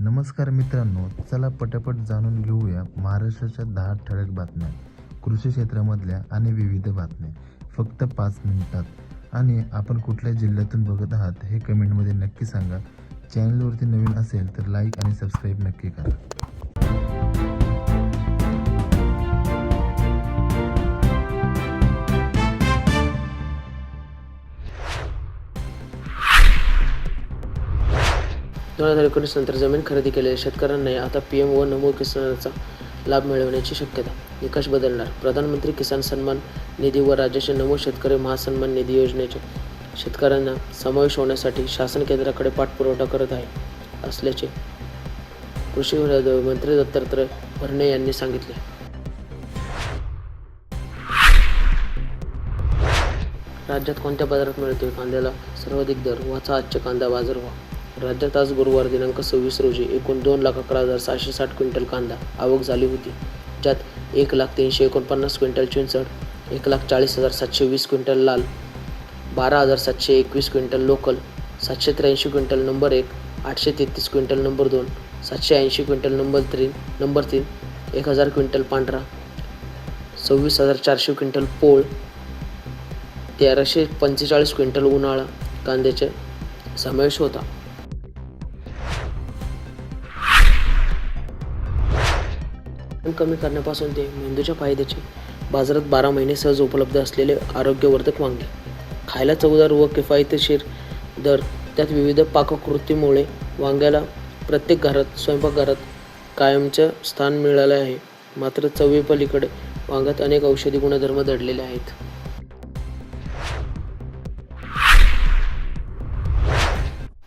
नमस्कार मित्रांनो, चला पटापट जाणून घेऊया महाराष्ट्राच्या 10 ठळक बातम्या, कृषी क्षेत्रामधल्या आणि विविध बातम्या फक्त 5 मिनिटात. आणि आपण कुठल्या जिल्ह्यातून बघत आहात हे कमेंटमध्ये नक्की सांगा. चॅनलवरती नवीन असेल तर लाईक आणि सबस्क्राईब नक्की करा. दोन 2019 नंतर जमीन खरेदी केलेल्या शेतकऱ्यांनाही आता PM व नमो किसानचा लाभ मिळवण्याची शक्यता. निकष बदलणार. प्रधानमंत्री किसान सन्मान निधी व राज्याचे नमो शेतकरी महासन्मान निधी योजनेच्या शेतकऱ्यांना समावेश होण्यासाठी शासन केंद्राकडे पाठपुरावा करत आहे असल्याचे कृषी मंत्री दत्तात्रय भरणे यांनी सांगितले. राज्यात कोणत्या बाजारात मिळतोय कांद्याला सर्वाधिक दर? वाचा आजचे कांदा बाजारभाव. राज्यात आज गुरुवार दिनांक 26 रोजी एकूण 2,11,660 क्विंटल कांदा आवक झाली होती, ज्यात 1,03,49 क्विंटल चिंचड, 1,40,720 क्विंटल लाल, 12,721 quintal local, 783 quintal number 1, 833 quintal number 2, 780 quintal number 3, 1,000 quintal पांढरा, 26,400 क्विंटल पोळ, 1,345 क्विंटल उन्हाळा कांद्याचा समावेश होता. कमी करण्यापासून ते मेंदूच्या फायद्याचे बाजारात 12 महिने सहज उपलब्ध असलेले आरोग्यवर्धक वांगे, खायला चवदार व किफायतशीर दर, त्यात विविध पाककृतीमुळे वांग्याला प्रत्येक घरात स्वयंपाकघरात कायमचे स्थान मिळाले आहे. मात्र चवीपलीकडे वांग्यात अनेक औषधी गुणधर्म दडलेले आहेत.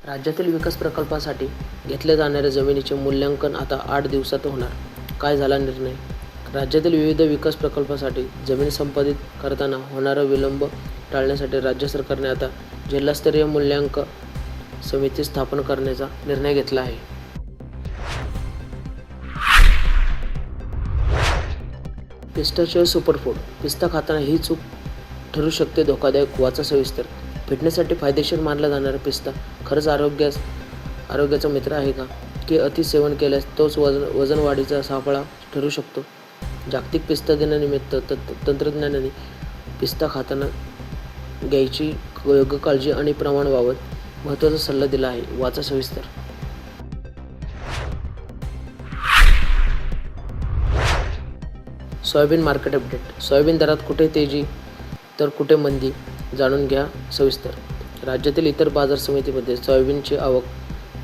राज्यातील विकास प्रकल्पासाठी घेतल्या जाणाऱ्या जमिनीचे मूल्यांकन आता 8 दिवसात होणार. काय झाला निर्णय? राज्यातील विविध विकास प्रकल्पासाठी जमीन संपादित करताना होणारा विलंब टाळण्यासाठी राज्य सरकारने आता जिल्हास्तरीय मूल्यांकन समिती स्थापन करण्याचा निर्णय घेतला आहे. पिस्ताशिवाय सुपरफूड. पिस्ता खाताना ही चूक ठरू शकते धोकादायक. वाचा सविस्तर. फिटनेससाठी फायदेशीर मानला जाणारा पिस्ता खरंच आरोग्याचा मित्र आहे का? की अतिसेवन केल्यास तोच वजन वाढीचा सापळा ठरू शकतो? जागतिक पिस्ता दिनानिमित्त तंत्रज्ञानाने पिस्ता खाताना घ्यायची योग्य काळजी आणि प्रमाणाबाबत महत्त्वाचा सल्ला दिला आहे. वाचा सविस्तर. Soybean market update. सोयाबीन दरात कुठे तेजी तर कुठे मंदी, जाणून घ्या सविस्तर. राज्यातील इतर बाजार समितीमध्ये सोयाबीनची आवक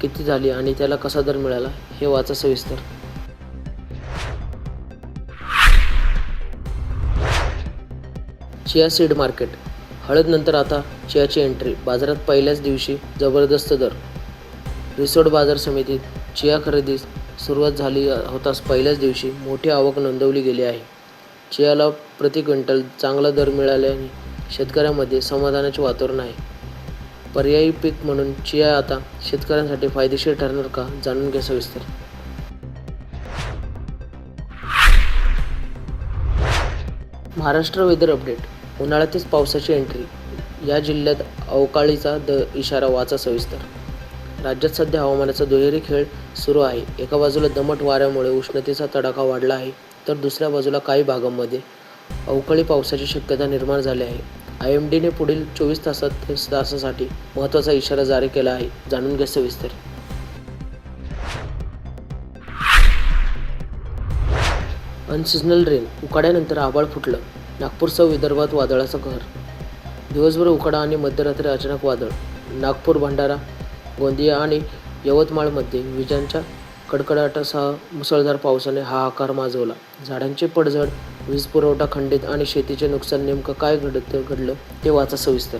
किती झाली आणि त्याला कसा दर मिळाला हे वाचा सविस्तर. Chia seed market. हळदनंतर आता चियाची एंट्री. बाजारात पहिल्याच दिवशी जबरदस्त दर. रिसोड बाजार समितीत चिया खरेदीस सुरुवात झाली होताच पहिल्याच दिवशी मोठी आवक नोंदवली गेली आहे. चियाला प्रति क्विंटल चांगला दर मिळाल्याने शेतकऱ्यांमध्ये समाधानाचे वातावरण आहे. पर्यायी पीक म्हणून चिया आता शेतकऱ्यांसाठी फायदेशीर ठरणार का? जाणून घ्या सविस्तर. Maharashtra weather update. उन्हाळ्यातच पावसाची एंट्री. या जिल्ह्यात अवकाळीचा इशारा. वाचा सविस्तर. राज्यात सध्या हवामानाचा दुहेरी खेळ सुरू आहे. एका बाजूला दमट वाऱ्यामुळे उष्णतेचा तडाखा वाढला आहे, तर दुसऱ्या बाजूला काही भागांमध्ये अवकाळी पावसाची शक्यता निर्माण झाली आहे. IMDने पुढील 24 तासासाठी महत्त्वाचा इशारा जारी केला आहे. जाणून घ्या सविस्तर. अनसिझनल रेन. उकाड्यानंतर आभाळ फुटलं. नागपूरसह विदर्भात वादळाचा कहर. दिवसभर उकाडा आणि मध्यरात्री अचानक वादळ. नागपूर, भंडारा, गोंदिया आणि यवतमाळमध्ये विजांच्या कडकडाटासह मुसळधार पावसाने हाहाकार माजवला. झाडांची पडझड, वीज पुरवठा खंडित आणि शेतीचे नुकसान. नेमकं काय घडलं ते वाचा सविस्तर.